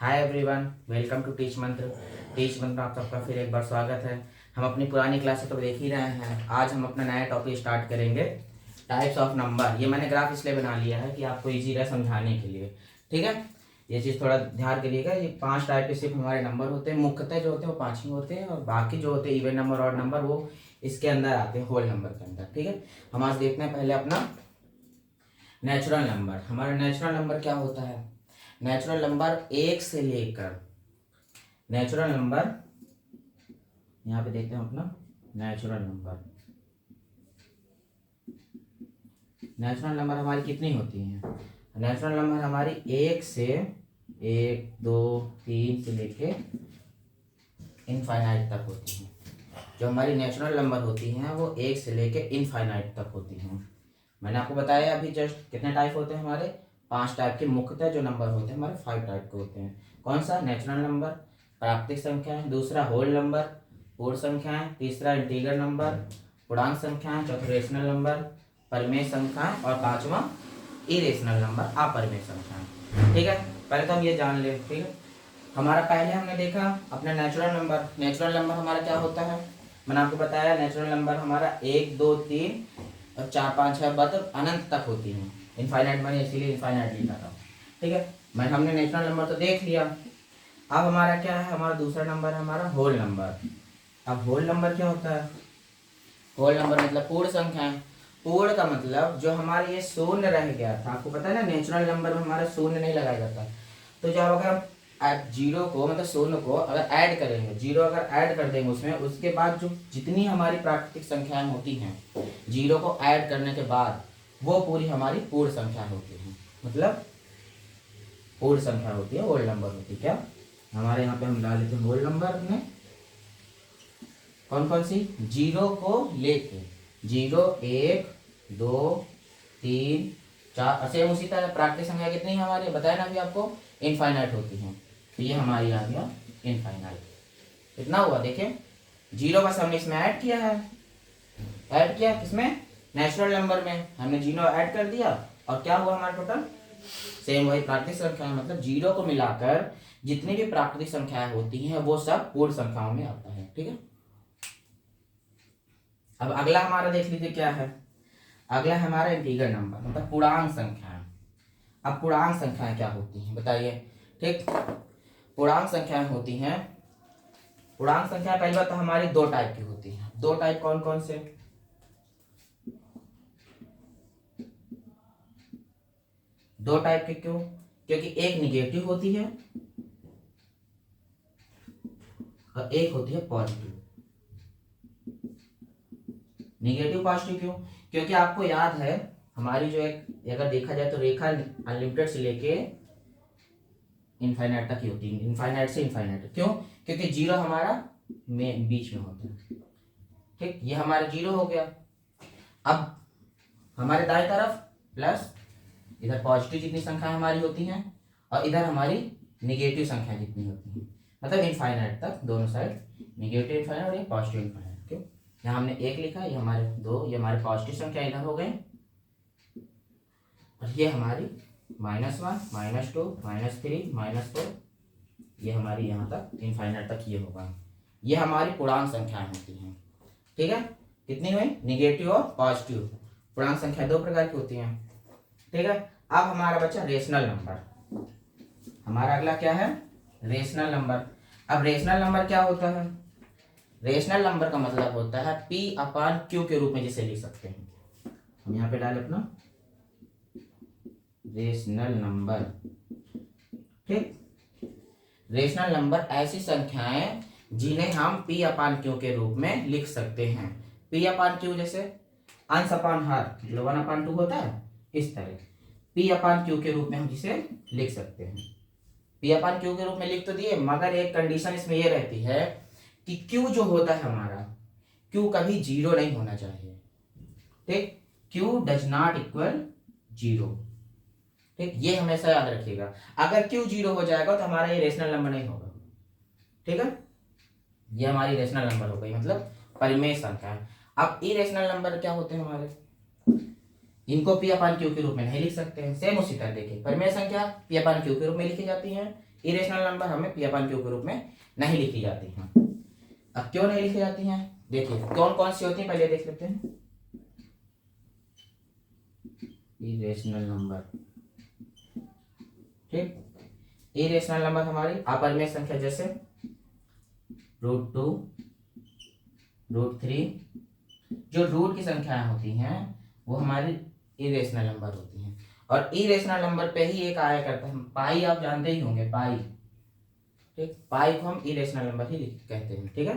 Hi everyone, welcome to teach mantra. Teach mantra में आप सबका फिर एक बार स्वागत है। हम अपनी पुरानी क्लास तो देख ही रहे हैं। आज हम अपना नया टॉपिक स्टार्ट करेंगे, टाइप्स ऑफ नंबर। ये मैंने ग्राफ इसलिए बना लिया है कि आपको इजी रहे समझाने के लिए। ठीक है, ये चीज़ थोड़ा ध्यान करिएगा। ये 5 टाइप के सिर्फ हमारे नंबर होते हैं। मुख्यतः जो होते हैं वो 5 ही होते हैं, और बाकी जो होते हैं इवन नंबर और नंबर वो इसके अंदर आते हैं, होल नंबर के अंदर। ठीक है, हम आज देखते हैं पहले अपना नेचुरल नंबर। हमारा नेचुरल नंबर क्या होता है? नेचुरल नंबर एक से लेकर नेचुरल नंबर, यहाँ पे देखते हैं अपना नेचुरल नंबर। नेचुरल नंबर हमारी कितनी होती हैं? नेचुरल नंबर हमारी एक से 1 2 3 से लेके इनफाइनाइट तक होती हैं। जो हमारी नेचुरल नंबर होती हैं वो 1 से लेके इनफाइनाइट तक होती हैं। मैंने आपको बताया अभी जस्ट कितने टाइप होते हैं हमारे, 5 टाइप के। मुख्यतः जो नंबर होते हैं हमारे 5 टाइप के होते हैं। कौन सा? नेचुरल नंबर, प्राकृतिक संख्याएं, दूसरा होल नंबर, पूर्ण संख्याएं, तीसरा इंटीजर नंबर, पूर्णांक संख्याएं, चौथा रेशनल नंबर, परिमेय संख्याएं, और पांचवा इरेशनल नंबर, अपरिमेय संख्याएं। ठीक है, पहले तो हम ये जान ले। ठीक है, हमारा पहले हमने देखा अपना नेचुरल नंबर। नेचुरल नंबर हमारा क्या होता है? मैंने आपको बताया नेचुरल नंबर हमारा 1 2 3 और 4 5 6 मतलब अनंत तक होती है। इनफाइनाइट मैंने इसीलिए इनफाइनाइट लिखा था। ठीक है, हमने नेचुरल नंबर तो देख लिया। अब हमारा क्या है? हमारा दूसरा नंबर है हमारा होल नंबर। अब होल नंबर क्या होता है? होल नंबर मतलब पूर्ण संख्या है। पूर्ण का मतलब जो हमारे ये शून्य रह गया था, आपको पता है ना नेचुरल नंबर में हमारा शून्य नहीं लगाया जाता। तो जब अगर हम जीरो को मतलब शून्य को अगर ऐड करेंगे, जीरो अगर ऐड कर देंगे उसमें, उसके बाद जो जितनी हमारी प्राकृतिक संख्याएं होती हैं, जीरो को ऐड करने के बाद वो पूरी हमारी पूर्ण संख्या होती है। मतलब पूर्ण संख्या होती है, होल नंबर होती है। क्या हमारे यहाँ पे हम डाल लेते हैं होल नंबर में कौन कौन सी? जीरो को लेके 0 1 2 3 4, सेम उसी तरह प्राकृतिक संख्या कितनी है हमारी बताया ना अभी आपको, इनफाइनाइट होती है। तो ये हमारी आ गया इनफाइनाइट। इतना हुआ। देखिए जीरो बस हमने इसमें ऐड किया है। ऐड किया किसमें? नेचुरल नंबर में हमने जीरो ऐड कर दिया, और क्या हुआ हमारा टोटल? सेम वही प्राकृतिक संख्या है। मतलब जीरो को मिलाकर जितनी भी प्राकृतिक संख्याएं होती हैं वो सब पूर्ण संख्याओं में आता है। ठीक है, अब अगला हमारा देख लीजिए क्या है। अगला है हमारा इंटीजर नंबर मतलब पूर्णांक संख्याएं। अब पूर्णांक संख्याएं क्या होती हैं बताइए? ठीक, पूर्णांक संख्याएं होती हैं, पूर्णांक संख्या पहली बात तो हमारी 2 टाइप की होती हैं। 2 टाइप कौन कौन से? 2 टाइप के क्यों? क्योंकि एक निगेटिव होती है और एक होती है पॉजिटिव। निगेटिव पॉजिटिव क्यों? क्योंकि आपको याद है हमारी जो एक, अगर देखा जाए तो रेखा अनलिमिटेड से लेके इनफाइनाइट तक ही होती है। इनफाइनाइट से इनफाइनाइट क्यों? क्योंकि जीरो हमारा में बीच में होता है। ठीक, ये हमारा जीरो हो गया। अब हमारे दाएं तरफ प्लस, इधर पॉजिटिव जितनी संख्या हमारी होती हैं और इधर हमारी निगेटिव संख्या जितनी होती हैं, मतलब इनफाइनाइट तक दोनों साइड, निगेटिव इनफाइनाइट और ये पॉजिटिव इनफाइनाइट। क्यों? यहाँ हमने 1 लिखा, ये हमारे 2, ये हमारे पॉजिटिव संख्या इधर हो गए, और ये हमारी -1 -2 -3 -4, ये हमारी यहाँ तक इनफाइनाइट तक ये होगा। ये हमारी पूर्णांक संख्याएं होती हैं। ठीक है, कितनी हुई? निगेटिव और पॉजिटिव। पूर्णांक संख्या 2 प्रकार की होती हैं। ठीक है, अब हमारा बचा रेशनल नंबर। हमारा अगला क्या है? Rational number. अब रेशनल नंबर क्या होता है? रेशनल नंबर का मतलब होता है P/Q के रूप में जिसे लिख सकते हैं। हम यहाँ पे डाले अपना रेशनल नंबर। ठीक, रेशनल नंबर ऐसी संख्याएं जिन्हें हम P/Q के रूप में लिख सकते हैं। P/Q जैसे अंश अपान हर मतलब 1/2 होता है, इस तरह P/Q के रूप में हम जिसे लिख सकते हैं। P/Q के रूप में लिख तो दिए, मगर एक कंडीशन इसमें यह रहती है कि Q जो होता है हमारा, Q कभी जीरो नहीं होना चाहिए। ठीक, Q does not equal zero. ठीक, ये हमेशा याद रखिएगा। अगर Q जीरो हो जाएगा तो हमारा ये रेशनल नंबर नहीं होगा। ठीक है, ये हमारी रेशनल नंबर हो गई, मतलब परिमेय संख्या है। अब इरेशनल नंबर क्या होते हैं हमारे? इनको P/Q के रूप में नहीं लिख सकते हैं। सेम उसी तरह देखिए, परिमेय संख्या P/Q के रूप में लिखी जाती है, इरेशनल नंबर हमें P अपन Q के रूप में नहीं लिखी जाती हैं। अब क्यों नहीं लिखी जाती हैं, देखिए कौन कौन सी होती हैं पहले देख लेते हैं। इरेशनल नंबर, ठीक, इरेशनल नंबर हमारी अपरिमेय संख्या जैसे √2, √3, जो रूट की संख्याएं होती हैं वो हमारी इरेशनल नंबर होती हैं। और इरेशनल नंबर पे ही एक आया करता है पाई, आप जानते ही होंगे पाई, ठीक, पाई को हम इरेशनल नंबर ही कहते हैं, ठीक है।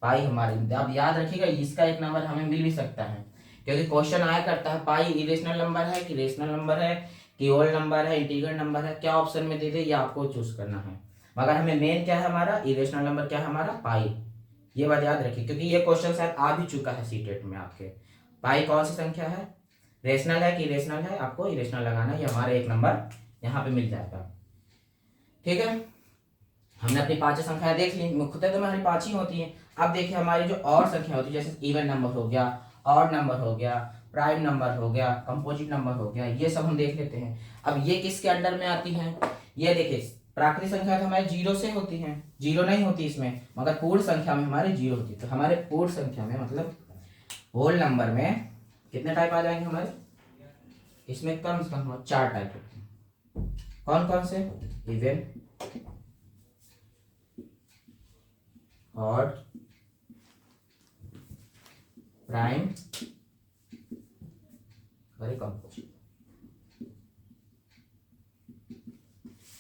पाई हमारे, आप याद रखिएगा इसका एक नंबर हमें मिल भी सकता है, क्योंकि क्वेश्चन आया करता है पाई इरेशनल नंबर है कि रेशनल नंबर है कि होल नंबर है, इंटीग्रल नंबर है, क्या ऑप्शन में दे दे ये आपको चूज करना है। मगर हमें मेन क्या है हमारा इरेशनल नंबर, क्या है हमारा पाई, ये बात याद रखिए, क्योंकि ये क्वेश्चन शायद आ भी चुका है सीटेट में आपके। पाई कौन सी संख्या है, रेशनल है कि इरेशनल है, आपको इरेशनल लगाना है, ये हमारा एक नंबर यहाँ पे मिल जाएगा, ठीक है। हमने अपनी पांच संख्याएं देख ली, मुख्यतः तो हमारी पांच ही होती हैं। अब देखिए हमारी जो और संख्या होती है, जैसे इवन नंबर हो गया, ऑड नंबर हो गया, प्राइम नंबर हो गया, कंपोजिट नंबर हो गया, ये सब हम देख लेते हैं। अब ये किसके अंडर में आती हैं, ये देखिए प्राकृतिक संख्या तो हमारे जीरो से होती है, जीरो नहीं होती इसमें, मगर पूर्ण संख्या में हमारे जीरो होती है। तो हमारे पूर्ण संख्या में मतलब होल नंबर में कितने टाइप आ जाएंगे हमारे, इसमें कम से कम 4 टाइप होते हैं। कौन कौन से, इवन, ऑड, प्राइम और कंपोजिट,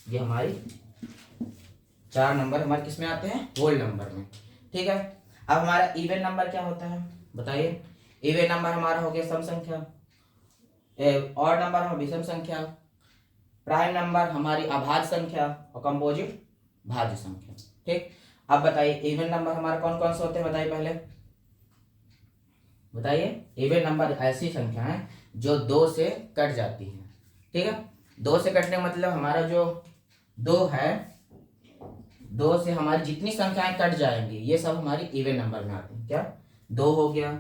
ये हमारी 4 नंबर हमारे किसमें आते हैं, होल नंबर में, ठीक है। अब हमारा इवन नंबर क्या होता है बताइए। इवन नंबर हमारा हो गया सम संख्या, ऑड नंबर हमारी विषम संख्या, प्राइम नंबर हमारी अभाज्य संख्या और कंपोजिट भाज्य संख्या, ठीक। अब बताइए इवन नंबर हमारे कौन कौन से होते हैं, बताइए पहले बताइए। इवन नंबर ऐसी संख्या है जो 2 से कट जाती है, ठीक है। 2 से कटने का मतलब हमारा जो 2 है, 2 से हमारी जितनी संख्याएं कट जाएंगी ये सब हमारी इवन नंबर में आती है। क्या, 2 हो गया,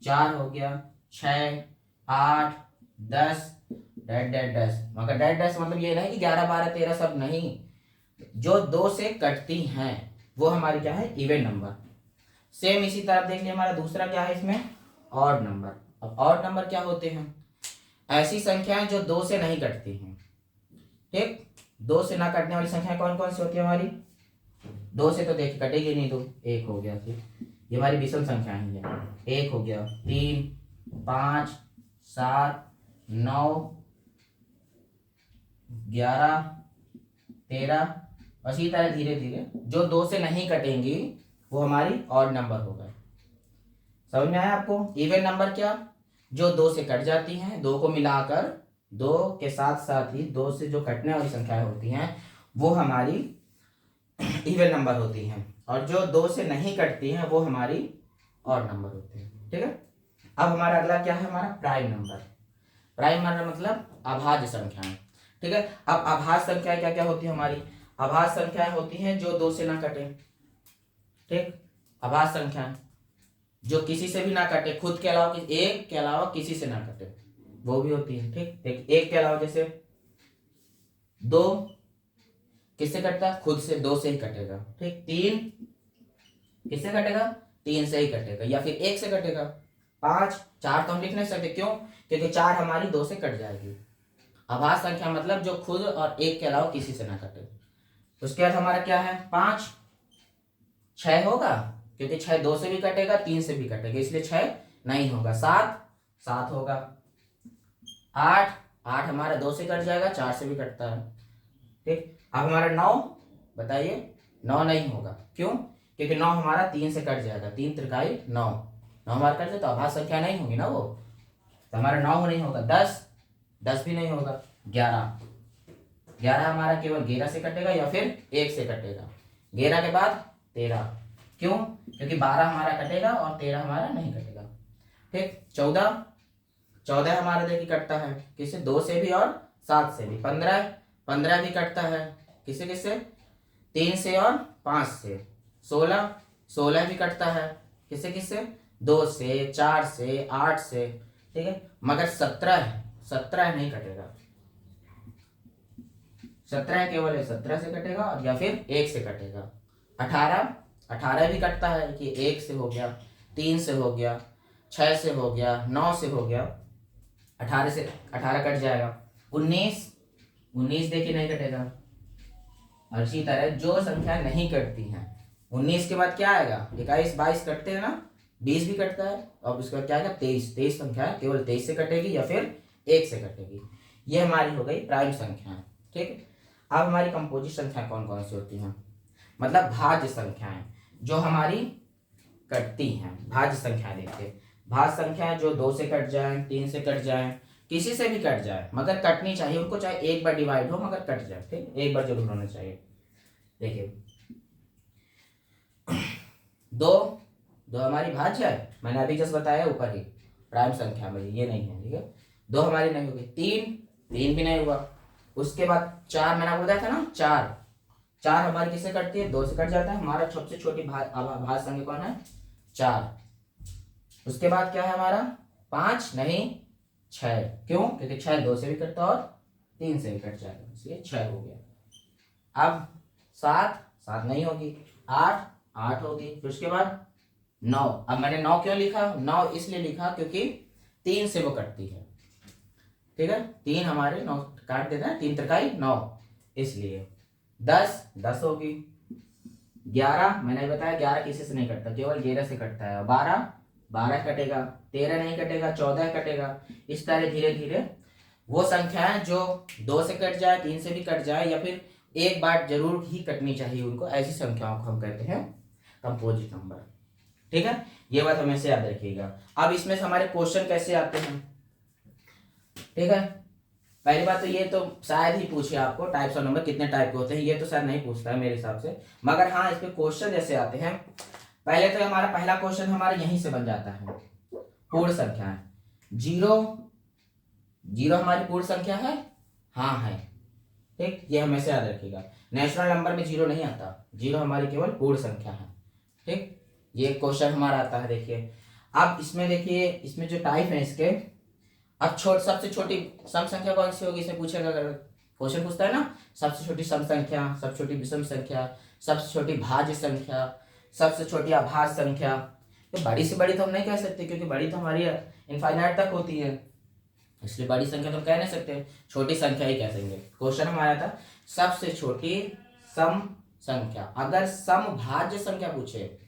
4 हो गया, 6, 8, 10, डैश, मगर डैश मतलब ये नहीं कि 11, 12, 13 सब नहीं, जो 2 से कटती हैं वो हमारी क्या है, इवन नंबर। सेम इसी तरह देख लिया हमारा दूसरा क्या है इसमें, ऑड नंबर। अब ऑड नंबर क्या होते हैं, ऐसी संख्याएं जो 2 से नहीं कटती हैं, ठीक। 2 से ना कटने वाली संख्याएं कौन कौन सी होती है हमारी, 2 से तो देखिए कटेगी नहीं, 2, 1 हो गया, फिर ये हमारी विषम संख्या है, 1 हो गया, 3, 5, 7, 9, 11, 13, इसी तरह धीरे धीरे जो 2 से नहीं कटेंगी वो हमारी ऑड नंबर हो गए। समझ में आया आपको। इवन नंबर क्या, जो 2 से कट जाती हैं, 2 को मिलाकर 2 के साथ साथ ही 2 से जो कटने वाली संख्याएं होती हैं वो हमारी इवन नंबर होती हैं, और जो 2 से नहीं कटती हैं वो हमारी ऑड नंबर होते हैं, ठीक है। अब हमारा अगला क्या है, हमारा प्राइम नंबर। प्राइम नंबर मतलब अभाज्य संख्याएं, ठीक है। अब अभाज्य संख्याएं क्या क्या होती है हमारी, अभाज्य संख्याएं होती हैं जो 2 से ना कटे, ठीक। अभाज्य संख्याएं जो किसी से भी ना कटे, खुद के अलावा एक के अलावा किसी से ना कटे, वो भी होती है, ठीक। एक के अलावा जैसे 2 किससे कटता है, खुद से, 2 से ही कटेगा, ठीक। 3 किससे कटेगा, 3 से ही कटेगा, या फिर 1 से कटेगा। 5, 4 तो हम लिख नहीं सकते, क्यों, क्योंकि 4 हमारी 2 से कट जाएगी। अभाज्य संख्या मतलब जो खुद और एक के अलावा किसी से ना कटे। उसके बाद हमारा क्या है, 5, 6 होगा, क्योंकि 6 2 से भी कटेगा, 3 से भी कटेगा, इसलिए 6 नहीं होगा। 7 होगा। 8 हमारा 2 से कट जाएगा, 4 से भी कटता है, ठीक। अब हमारा 9 बताइए, 9 नहीं होगा, क्यों, क्योंकि 9 हमारा 3 से कट जाएगा, 3 त्रिकाई 9 हमारा कट जाए तो अभाज्य संख्या नहीं होगी ना वो, तो हमारा 9 नहीं होगा। 10 भी नहीं होगा। 11 हमारा केवल 11 से कटेगा या फिर 1 से कटेगा। 11 के बाद 13, क्यों, क्योंकि 12 हमारा कटेगा और 13 हमारा नहीं कटेगा, ठीक। 14 हमारा देखिए कटता है किससे, 2 से भी और 7 से भी। 15 भी कटता है किससे किससे, 3 से और 5 से। 16 भी कटता है किससे किससे, 2 से, 4 से, 8 से, ठीक है। मगर 17 नहीं कटेगा, 17 है केवल 17 से कटेगा या फिर 1 से कटेगा। 18 भी कटता है कि 1 से हो गया, 3 से हो गया, 6 से हो गया, 9 से हो गया, 18 से 18 कट जाएगा। 19 देखिए नहीं कटेगा। और इसी तरह जो संख्या नहीं कटती हैं, 19 के बाद क्या आएगा, 21 22 कटते हैं ना, 20 भी कटता है, और उसके बाद क्या आएगा 23 संख्या है, केवल 23 से कटेगी या फिर 1 से कटेगी। ये हमारी हो गई प्राइम संख्याएं। ठीक है, अब हमारी कंपोजिट संख्या कौन कौन सी होती हैं, मतलब भाज्य संख्याएं जो हमारी कटती हैं। भाज्य संख्याएं देखिए, भाज्य संख्याएं जो 2 से कट जाए, 3 से कट जाए, किसी से भी कट जाए, मगर कटनी चाहिए उनको, चाहे एक बार डिवाइड हो मगर कट जाए। ठीक, एक बार जरूर होना चाहिए। देखिए दो हमारी भाज्य है, मैंने अभी जस्ट बताया ऊपर ही, प्राइम संख्या में ये नहीं है। ठीक है, 2 हमारी नहीं होगी। 3 भी नहीं हुआ। उसके बाद 4 मैंने आपको बताया था ना, 4 हमारी किससे कटती है, 2 से कट जाता है। हमारा सबसे छोटी भाज्य संख्या कौन है, 4। उसके बाद क्या है हमारा, 5 नहीं 6, क्यों, क्योंकि 6 2 से भी कटता और 3 से भी कट जाएगा, इसलिए 6 हो गया। अब 7 नहीं होगी, 8 होगी। फिर उसके बाद 9, अब मैंने 9 क्यों लिखा, 9 इसलिए लिखा क्योंकि 3 से वो कटती है। ठीक है, 3 हमारे 9 काट देते हैं, 3 त्रिकाई 9, इसलिए 10 होगी। 11 मैंने बताया 11 किसी से नहीं कटता, केवल 11 से कटता है। 12 कटेगा, 13 नहीं कटेगा, 14 कटेगा। इस तरह धीरे धीरे वो संख्याएं जो 2 से कट जाए, 3 से भी कट जाए, या फिर एक बार जरूर ही कटनी चाहिए उनको, ऐसी संख्याओं को हम कहते हैं कंपोजिट नंबर। ठीक है, ये बात हमेशा याद रखिएगा। अब इसमें से हमारे क्वेश्चन कैसे आते हैं। ठीक है, पहली बात तो ये तो शायद ही पूछे आपको टाइप्स ऑफ नंबर कितने टाइप के होते हैं, ये तो शायद नहीं पूछता है मेरे हिसाब से, मगर हाँ इस पे क्वेश्चन जैसे आते हैं। पहले तो हमारा पहला क्वेश्चन हमारा यहीं से बन जाता है, पूर्ण संख्या है। 0 हमारी पूर्ण संख्या है, हाँ है। ठीक, ये हमेशा याद रखिएगा। नेचुरल नंबर में 0 नहीं आता, 0 हमारी केवल पूर्ण संख्या है। ठीक, ये क्वेश्चन हमारा आता है। देखिए अब इसमें देखिए, इसमें जो टाइप है इसके, अब सबसे छोटी सम संख्या कौन सी होगी, इसे पूछेगा अगर क्वेश्चन पूछता है ना, सबसे छोटी सम संख्या, सबसे छोटी विषम संख्या, सबसे छोटी भाज्य संख्या, सबसे छोटी अभाज्य संख्या। तो बड़ी से बड़ी तो हम नहीं कह सकते, क्योंकि बड़ी तो हमारी इनफाइनाइट तक होती है, इसलिए बड़ी संख्या तो हम कह नहीं सकते, छोटी संख्या ही कह देंगे। क्वेश्चन हमारा था सबसे छोटी सम संख्या। अगर सम भाज्य संख्या पूछे,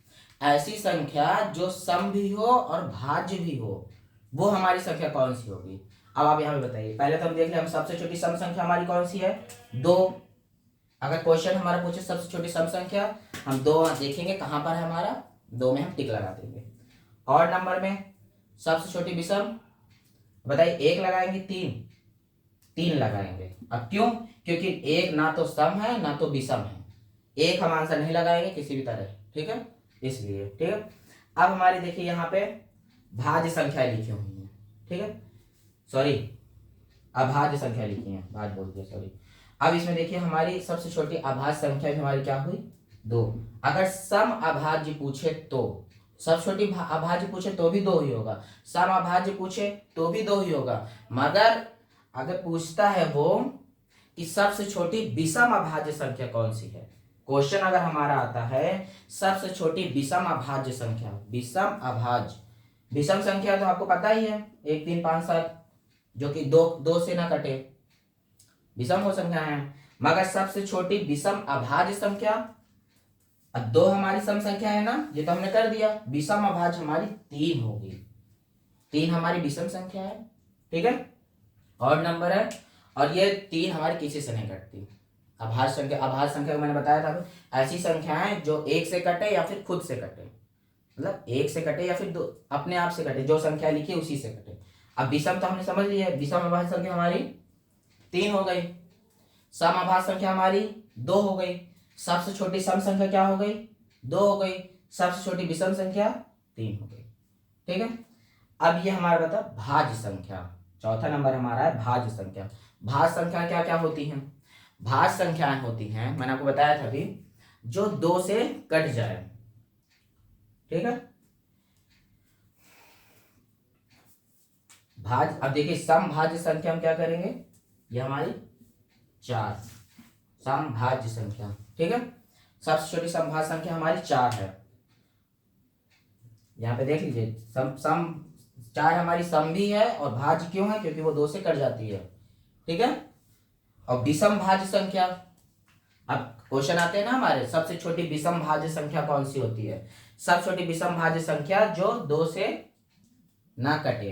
ऐसी संख्या जो सम भी हो और भाज्य भी हो, वो हमारी संख्या कौन सी होगी। अब आप यहाँ पे बताइए, पहले तो हम देख ले, हम सबसे छोटी सम संख्या हमारी कौन सी है, 2। अगर क्वेश्चन हमारा पूछे सबसे छोटी सम संख्या, हम 2 देखेंगे कहाँ पर है हमारा, 2 में हम टिक लगा देंगे। और नंबर में सबसे छोटी विषम, बताइए 1 लगाएंगे, 3 लगाएंगे। अब क्यों, क्योंकि 1 ना तो सम है ना तो विषम है, 1 हम आंसर नहीं लगाएंगे किसी भी तरह। ठीक है, इसलिए। ठीक है, अब हमारी देखिए यहाँ पे भाज्य संख्या लिखी हुई है। ठीक है, सॉरी अभाज्य संख्या लिखी है, भाज्य बोल दिया, सॉरी। अब इसमें देखिए हमारी सबसे छोटी अभाज्य संख्या भी हमारी क्या हुई, 2। अगर सम अभाज्य पूछे तो, सब छोटी अभाज्य पूछे तो भी 2 ही होगा, सम अभाज्य पूछे तो भी 2 ही होगा, मगर अगर पूछता है वो कि सबसे छोटी विषम अभाज्य संख्या कौन सी है, क्वेश्चन अगर हमारा आता है सबसे छोटी विषम अभाज्य संख्या, विषम संख्या तो आपको पता ही है 1 3 5 7, जो कि 2 से ना कटे, विषम हो संख्या है। मगर सबसे छोटी विषम अभाज्य संख्या, अब 2 हमारी सम संख्या है ना, ये तो हमने कर दिया, विषम अभाज्य हमारी 3 होगी, 3 हमारी विषम संख्या है। ठीक है, और नंबर है, और ये 3 हमारी किसी से नहीं कटती। अभाज्य संख्या मैंने बताया था, ऐसी संख्याएं जो 1 से कटे या फिर खुद से कटे, मतलब 1 से कटे या फिर 2 अपने आप से कटे, जो संख्या लिखी है उसी से कटे। अब विषम तो हमने समझ लिया, विषम अभाज्य संख्या हमारी 3 हो गई, सम अभाज्य संख्या हमारी 2 हो गई, सबसे छोटी सम संख्या क्या हो गई, 2 हो गई, सबसे छोटी विषम संख्या 3 हो गई। ठीक है, अब ये हमारा बता भाज्य संख्या, चौथा नंबर हमारा है भाज्य संख्या। भाज्य संख्या क्या क्या होती हैं, भाज्य संख्याएं होती हैं, मैंने आपको बताया था अभी, जो 2 से कट जाए। ठीक है, भाज्य, अब देखिए सम भाज्य संख्या हम क्या करेंगे, ये हमारी 4, समभाज्य संख्या, ठीक है। सबसे छोटी समभाज्य संख्या हमारी 4 है। यहाँ पे देख लीजिए, सम 4 हमारी सम भी है और भाज्य क्यों है, क्योंकि वो 2 से कट जाती है, ठीक है। और विषम भाज्य संख्या, अब क्वेश्चन आते हैं ना हमारे, सबसे छोटी विषम भाज्य संख्या कौन सी होती है। सबसे छोटी विषम भाज्य संख्या जो 2 से ना कटे।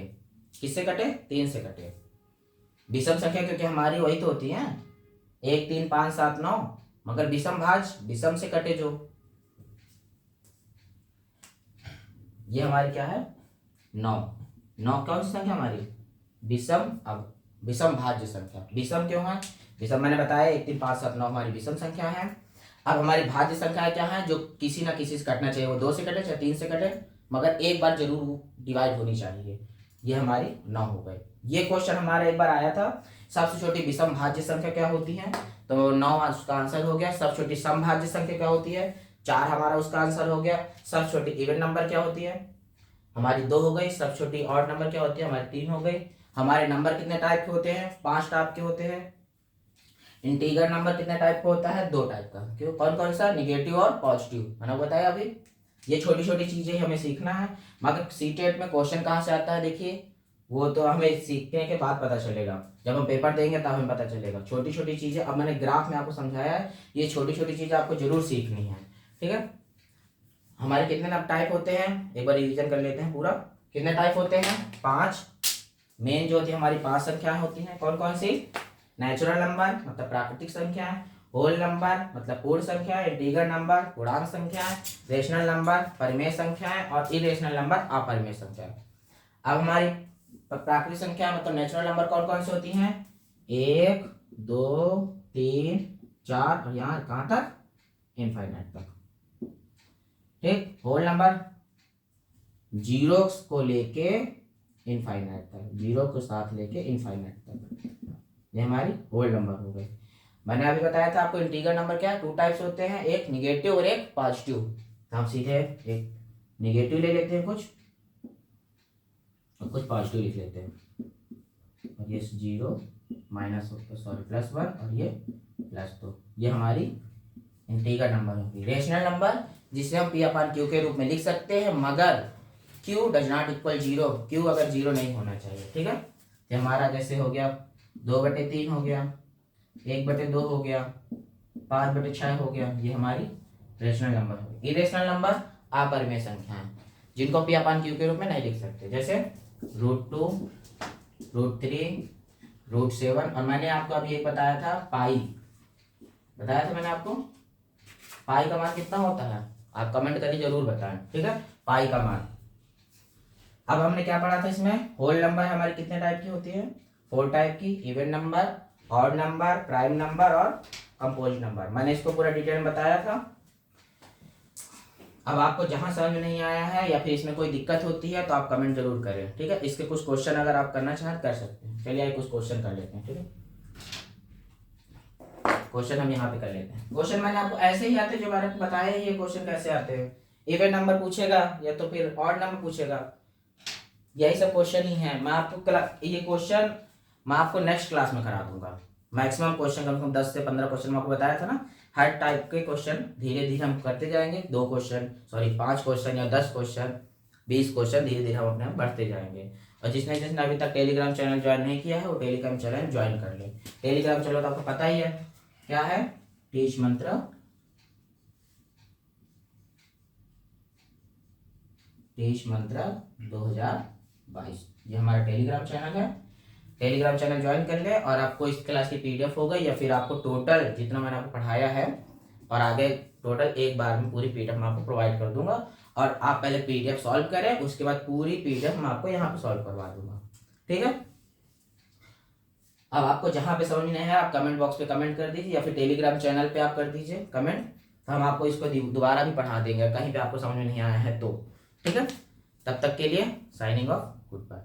किससे कटे? 3 से कटे। विषम संख्या क्योंकि हमारी वही तो होती है 1 3 5 7 9, मगर विषम भाज्य विषम से कटे जो, ये हमारी क्या है 9। 9 कौन सी संख्या हमारी विषम। अब विषम भाज्य संख्या, विषम क्यों है, विषम मैंने बताया 1 3 5 7 9 हमारी विषम संख्या है। अब हमारी भाज्य संख्या क्या है, जो किसी ना किसी से कटना चाहिए, वो 2 से कटे चाहे 3 से कटे, मगर एक बार जरूर डिवाइड होनी चाहिए। ये हमारी 9 हो गई। ये क्वेश्चन हमारा एक बार आया था, सबसे छोटी विषम भाज्य संख्या क्या होती है, तो 9 उसका आंसर हो गया। सबसे छोटी समभाज्य संख्या क्या होती है, 4 हमारा उसका आंसर हो गया। सबसे छोटी इवन नंबर क्या होती है हमारी 2 हो गई। सबसे छोटी ऑड नंबर क्या होती है हमारी 3 हो गई। हमारे नंबर कितने टाइप के होते हैं, 5 टाइप के होते हैं। इंटीजर नंबर कितने टाइप का होता है, 2 टाइप का। क्यों, कौन कौन सा, निगेटिव और पॉजिटिव, मैंने बताया अभी। ये छोटी छोटी चीजें हमें सीखना है, मगर सीटेट में क्वेश्चन कहाँ से आता है देखिए, वो तो हमें सीखने के बाद पता चलेगा, जब हम पेपर देंगे तब हमें पता चलेगा। छोटी छोटी चीजें, अब मैंने ग्राफ में आपको समझाया है, ये छोटी छोटी चीजें आपको जरूर सीखनी है, ठीक है। हमारे कितने टाइप होते हैं, एक बार रिवीजन कर लेते हैं पूरा। कितने टाइप होते हैं, 5। मेन जो होती है हमारी 5 संख्याएं होती हैं, कौन कौन सी, नेचुरल नंबर मतलब प्राकृतिक संख्या, होल नंबर मतलब पूर्ण संख्या, इंटीजर नंबर पूर्णांक संख्या, रेशनल नंबर परिमेय संख्याएं, और इरेशनल नंबर अपरिमेय संख्या। अब हमारी प्राकृतिक संख्या मतलब नेचुरल नंबर कौन कौन सी होती हैं, 1 2 3 4 और यहाँ कहाँ तक, इनफाइनाइट तक, ठीक। होल नंबर 0 को लेके इनफाइनाइट तक, 0 को साथ लेके इनफाइनाइट तक, ये हमारी होल नंबर हो गई। मैंने अभी बताया था आपको इंटीजर नंबर क्या है, 2 टाइप्स होते हैं, एक निगेटिव और एक पॉजिटिव। तो हम सीधे एक निगेटिव ले लेते हैं कुछ, और कुछ पॉजिटिव लिख लेते हैं, और ये 0 माइनस +1 और ये +2, ये हमारी इंटीजर नंबर होगी। रेशनल नंबर जिसे हम P/Q के रूप में लिख सकते हैं, मगर Q does not equal 0, Q अगर 0 नहीं होना चाहिए, ठीक है। तो हमारा जैसे हो गया 2/3 हो गया, 1/2 हो गया, 5/6 हो गया, ये हमारी रेशनल नंबर हो गई। इरेशनल नंबर अपरिमेय संख्या है, जिनको P/Q के रूप में नहीं लिख सकते, जैसे √2 √3 √7। और मैंने आपको अभी एक बताया था पाई, बताया था मैंने आपको, पाई का मान कितना होता है, आप कमेंट करके जरूर बताएं, ठीक है, पाई का मान। अब हमने क्या पढ़ा था इसमें, होल नंबर हमारी कितने टाइप की होती है, 4 टाइप की, even number, odd number, prime number और कंपोजिट नंबर। मैंने इसको पूरा डिटेल में बताया था। अब आपको जहां समझ में नहीं आया है या फिर इसमें कोई दिक्कत होती है तो आप कमेंट जरूर करें, ठीक है। इसके कुछ क्वेश्चन अगर आप करना चाहें कर सकते हैं। चलिए कुछ क्वेश्चन कर लेते हैं, ठीक है। क्वेश्चन हम यहाँ पे कर लेते हैं। क्वेश्चन मैंने आपको ऐसे ही आते जो मैंने आपको बताया, ये क्वेश्चन कैसे आते हैं, इवन नंबर पूछेगा या तो फिर ऑड नंबर पूछेगा, यही सब क्वेश्चन ही है। मैं आपको ये क्वेश्चन मैं आपको नेक्स्ट क्लास में करा दूंगा। मैक्सिमम क्वेश्चन कम से कम 10 से 15 क्वेश्चन मैं आपको बताया था ना, हर टाइप के क्वेश्चन धीरे धीरे हम करते जाएंगे। 2 क्वेश्चन 5 क्वेश्चन या 10 क्वेश्चन 20 क्वेश्चन धीरे धीरे हम अपने आप बढ़ते जाएंगे। और जिसने जिसने अभी तक टेलीग्राम चैनल ज्वाइन नहीं किया है वो टेलीग्राम चैनल ज्वाइन कर ले। टेलीग्राम चैनल तो आपको पता ही है क्या है, टीच मंत्र 2022, ये हमारा टेलीग्राम चैनल है। टेलीग्राम चैनल ज्वाइन कर ले, और आपको इस क्लास की PDF हो गई या फिर आपको टोटल जितना मैंने आपको पढ़ाया है और आगे टोटल एक बार में पूरी PDF मैं आपको प्रोवाइड कर दूंगा। और आप पहले PDF सॉल्व करें, उसके बाद पूरी PDF मैं आपको यहाँ पे सॉल्व करवा दूंगा, ठीक है। अब आपको जहाँ पे समझ नहीं आया आप कमेंट बॉक्स पे कमेंट कर दीजिए, या फिर टेलीग्राम चैनल पे आप कर दीजिए कमेंट, तो हम आपको इसको दोबारा भी पढ़ा देंगे कहीं पे आपको समझ में नहीं आया है तो, ठीक है। तब तक के लिए साइनिंग ऑफ, गुड बाय।